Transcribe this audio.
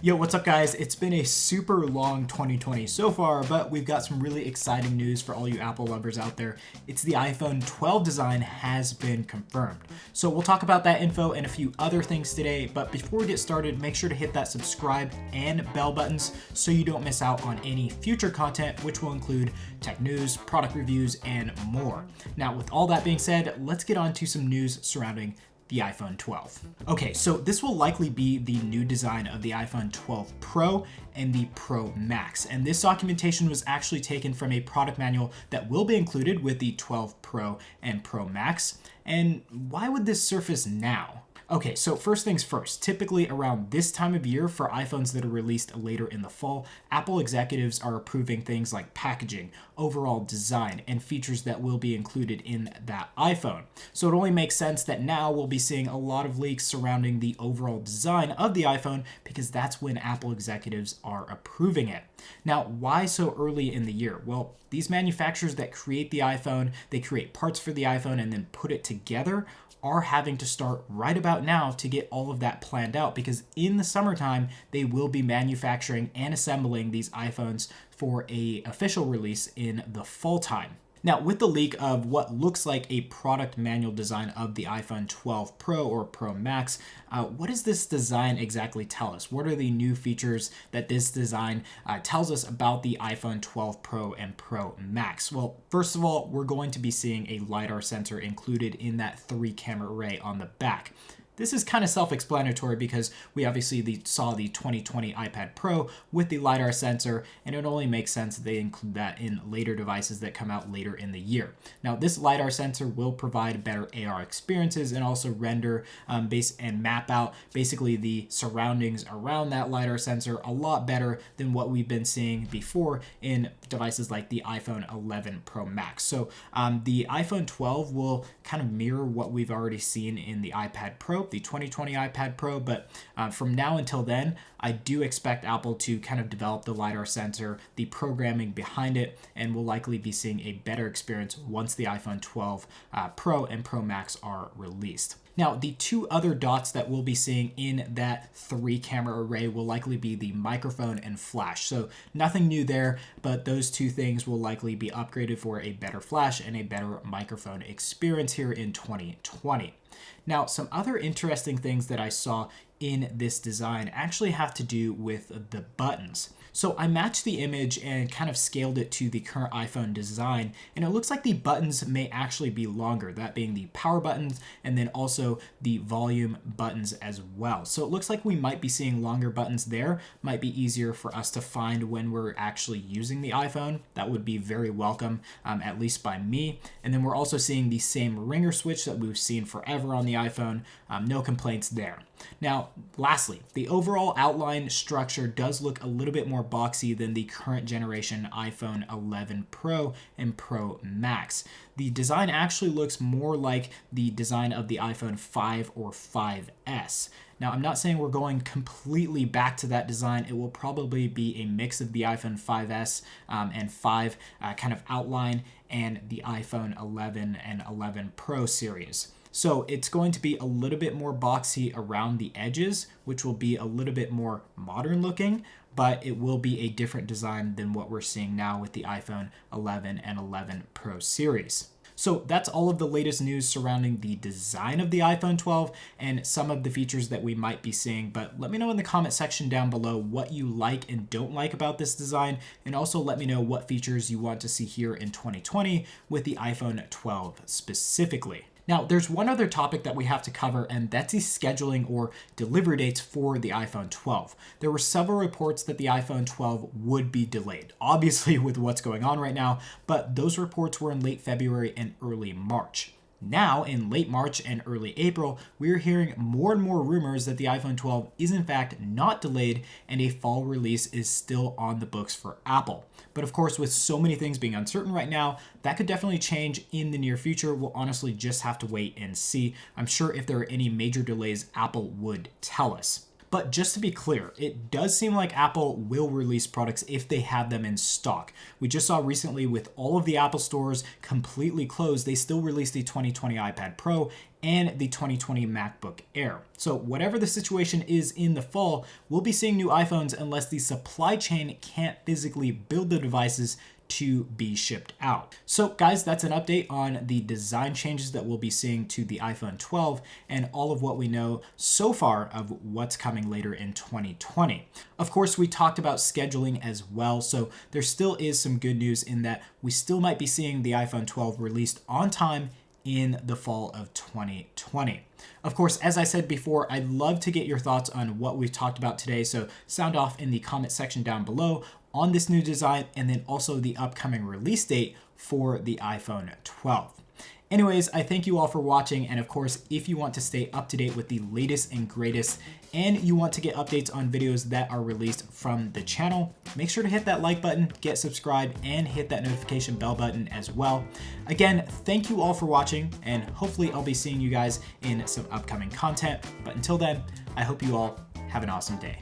Yo, what's up guys? It's been a super long 2020 so far, but we've got some really exciting news for all you Apple lovers out there. It's the iPhone 12 design has been confirmed. So we'll talk about that info and a few other things today, but before we get started, make sure to hit that subscribe and bell buttons so you don't miss out on any future content, which will include tech news, product reviews, and more. Now, with all that being said, let's get on to some news surrounding the iPhone 12. Okay, so this will likely be the new design of the iPhone 12 Pro and the Pro Max. And this documentation was actually taken from a product manual that will be included with the 12 Pro and Pro Max. And why would this surface now? Okay, so first things first, typically around this time of year for iPhones that are released later in the fall, Apple executives are approving things like packaging, overall design, and features that will be included in that iPhone. So it only makes sense that now we'll be seeing a lot of leaks surrounding the overall design of the iPhone because that's when Apple executives are approving it. Now, why so early in the year? Well, these manufacturers that create the iPhone, they create parts for the iPhone and then put it together are having to start right about now to get all of that planned out because in the summertime they will be manufacturing and assembling these iPhones for a official release in the fall time. Now, with the leak of what looks like a product manual design of the iPhone 12 Pro or Pro Max, what does this design exactly tell us? What are the new features that this design tells us about the iPhone 12 Pro and Pro Max? Well, first of all, we're going to be seeing a LiDAR sensor included in that 3-camera array on the back. This is kind of self-explanatory because we obviously saw the 2020 iPad Pro with the LiDAR sensor, and it only makes sense that they include that in later devices that come out later in the year. Now, this LiDAR sensor will provide better AR experiences and also render and map out basically the surroundings around that LiDAR sensor a lot better than what we've been seeing before in devices like the iPhone 11 Pro Max. So the iPhone 12 will kind of mirror what we've already seen in the iPad Pro, the 2020 iPad Pro, but from now until then, I do expect Apple to kind of develop the LiDAR sensor, the programming behind it, and we'll likely be seeing a better experience once the iPhone 12 Pro and Pro Max are released. Now, the two other dots that we'll be seeing in that 3-camera array will likely be the microphone and flash. So nothing new there, but those two things will likely be upgraded for a better flash and a better microphone experience here in 2020. Now, some other interesting things that I saw in this design actually have to do with the buttons. So I matched the image and kind of scaled it to the current iPhone design, and it looks like the buttons may actually be longer, that being the power buttons and then also the volume buttons as well. So it looks like we might be seeing longer buttons there, might be easier for us to find when we're actually using the iPhone. That would be very welcome, at least by me. And then we're also seeing the same ringer switch that we've seen forever on the iPhone. No complaints there. Now, lastly, the overall outline structure does look a little bit more boxy than the current generation iPhone 11 Pro and Pro Max. The design actually looks more like the design of the iPhone 5 or 5S. Now, I'm not saying we're going completely back to that design. It will probably be a mix of the iPhone 5S and 5 kind of outline and the iPhone 11 and 11 Pro series. So it's going to be a little bit more boxy around the edges, which will be a little bit more modern looking, but it will be a different design than what we're seeing now with the iPhone 11 and 11 Pro series. So that's all of the latest news surrounding the design of the iPhone 12 and some of the features that we might be seeing. But let me know in the comment section down below what you like and don't like about this design. And also let me know what features you want to see here in 2020 with the iPhone 12 specifically. Now, there's one other topic that we have to cover, and that's the scheduling or delivery dates for the iPhone 12. There were several reports that the iPhone 12 would be delayed, obviously with what's going on right now, but those reports were in late February and early March. Now, in late March and early April, we're hearing more and more rumors that the iPhone 12 is in fact not delayed and a fall release is still on the books for Apple. But of course, with so many things being uncertain right now, that could definitely change in the near future. We'll honestly just have to wait and see. I'm sure if there are any major delays, Apple would tell us. But just to be clear, it does seem like Apple will release products if they have them in stock. We just saw recently with all of the Apple stores completely closed, they still released the 2020 iPad Pro and the 2020 MacBook Air. So whatever the situation is in the fall, we'll be seeing new iPhones unless the supply chain can't physically build the devices to be shipped out. So guys, that's an update on the design changes that we'll be seeing to the iPhone 12 and all of what we know so far of what's coming later in 2020. Of course, we talked about scheduling as well, so there still is some good news in that we still might be seeing the iPhone 12 released on time in the fall of 2020. Of course, as I said before, I'd love to get your thoughts on what we've talked about today, so sound off in the comment section down below on this new design and then also the upcoming release date for the iPhone 12. Anyways, I thank you all for watching, and of course, if you want to stay up to date with the latest and greatest and you want to get updates on videos that are released from the channel, make sure to hit that like button, get subscribed, and hit that notification bell button as well. Again, thank you all for watching, and hopefully I'll be seeing you guys in some upcoming content. But until then, I hope you all have an awesome day.